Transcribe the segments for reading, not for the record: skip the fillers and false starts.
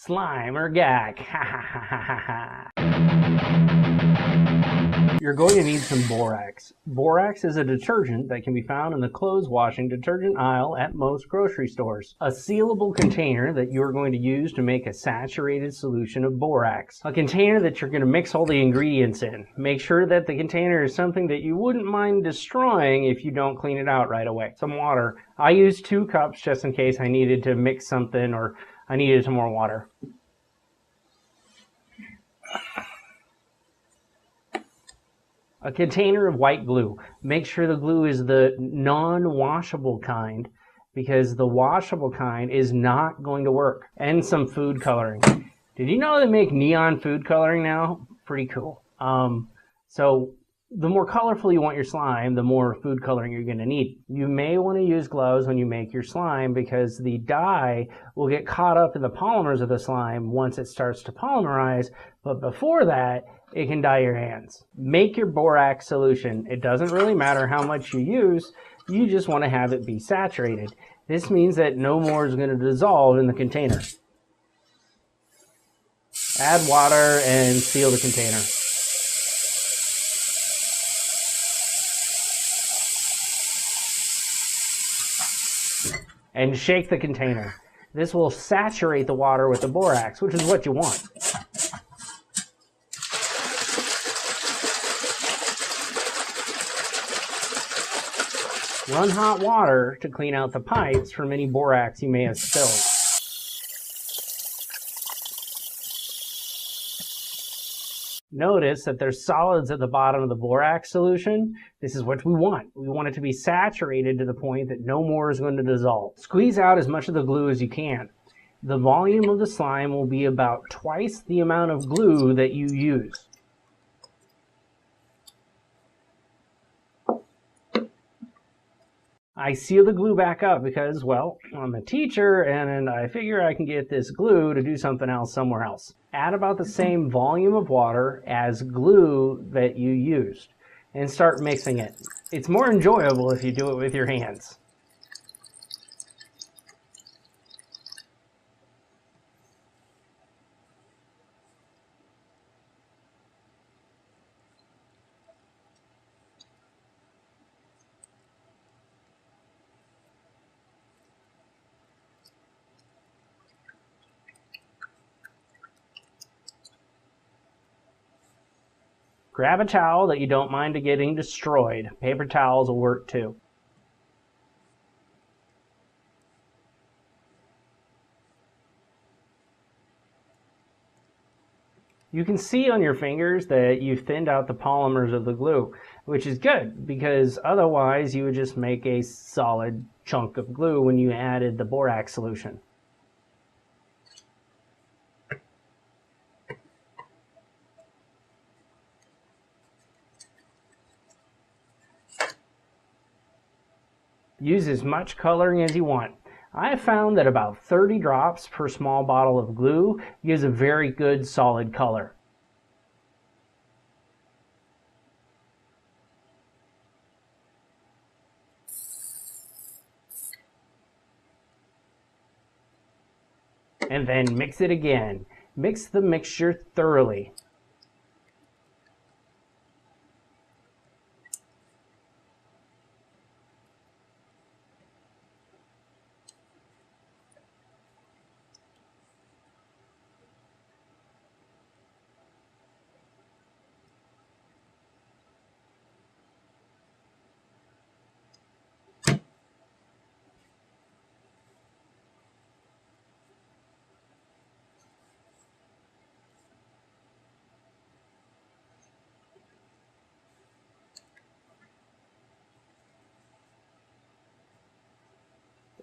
Slime or gag. Ha ha ha ha ha. You're going to need some borax. Borax is a detergent that can be found in the clothes washing detergent aisle at most grocery stores. A sealable container that you're going to use to make a saturated solution of borax. A container that you're going to mix all the ingredients in. Make sure that the container is something that you wouldn't mind destroying if you don't clean it out right away. Some water. I used 2 cups just in case I needed to mix something or I needed some more water. A container of white glue. Make sure the glue is the non-washable kind because the washable kind is not going to work. And some food coloring. Did you know they make neon food coloring now? Pretty cool. So the more colorful you want your slime, the more food coloring you're going to need. You may want to use gloves when you make your slime because the dye will get caught up in the polymers of the slime once it starts to polymerize, but before that, it can dye your hands. Make your borax solution. It doesn't really matter how much you use, you just want to have it be saturated. This means that no more is going to dissolve in the container. Add water and seal the container. And shake the container. This will saturate the water with the borax, which is what you want. Run hot water to clean out the pipes from any borax you may have spilled. Notice that there's solids at the bottom of the borax solution. This is what we want. We want it to be saturated to the point that no more is going to dissolve. Squeeze out as much of the glue as you can. The volume of the slime will be about twice the amount of glue that you use. I seal the glue back up because, well, I'm a teacher and I figure I can get this glue to do something else somewhere else. Add about the same volume of water as glue that you used and start mixing it. It's more enjoyable if you do it with your hands. Grab a towel that you don't mind getting destroyed. Paper towels will work too. You can see on your fingers that you've thinned out the polymers of the glue, which is good because otherwise you would just make a solid chunk of glue when you added the borax solution. Use as much coloring as you want. I have found that about 30 drops per small bottle of glue gives a very good solid color. And then mix it again. Mix the mixture thoroughly.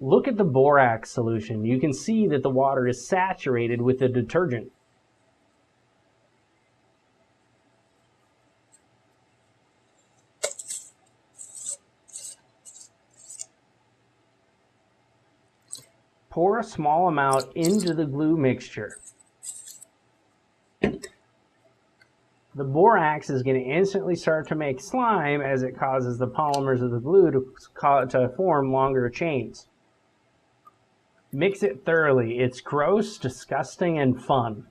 Look at the borax solution. You can see that the water is saturated with the detergent. Pour a small amount into the glue mixture. The borax is going to instantly start to make slime as it causes the polymers of the glue to form longer chains. Mix it thoroughly. It's gross, disgusting, and fun.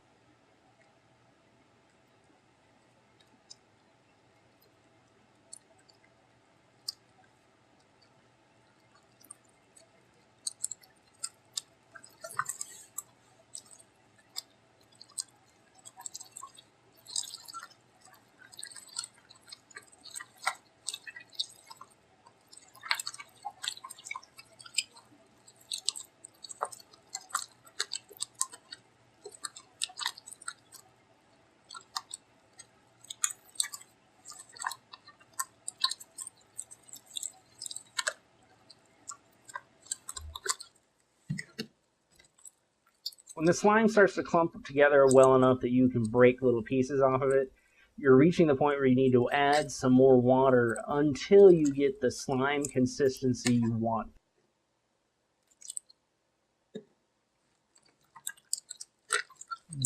When the slime starts to clump together well enough that you can break little pieces off of it, you're reaching the point where you need to add some more water until you get the slime consistency you want.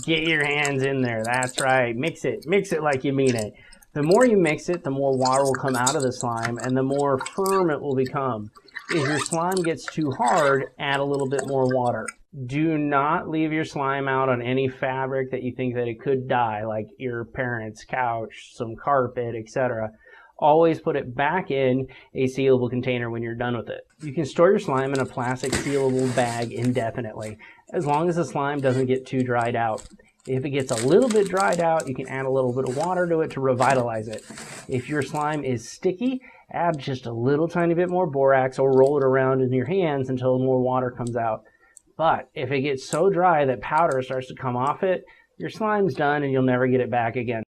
Get your hands in there. That's right. Mix it. Mix it like you mean it. The more you mix it, the more water will come out of the slime and the more firm it will become. If your slime gets too hard, add a little bit more water. Do not leave your slime out on any fabric that you think that it could die, like your parents' couch, some carpet, etc. Always put it back in a sealable container when you're done with it. You can store your slime in a plastic sealable bag indefinitely, as long as the slime doesn't get too dried out. If it gets a little bit dried out, you can add a little bit of water to it to revitalize it. If your slime is sticky, add just a little tiny bit more borax or roll it around in your hands until more water comes out. But if it gets so dry that powder starts to come off it, your slime's done and you'll never get it back again.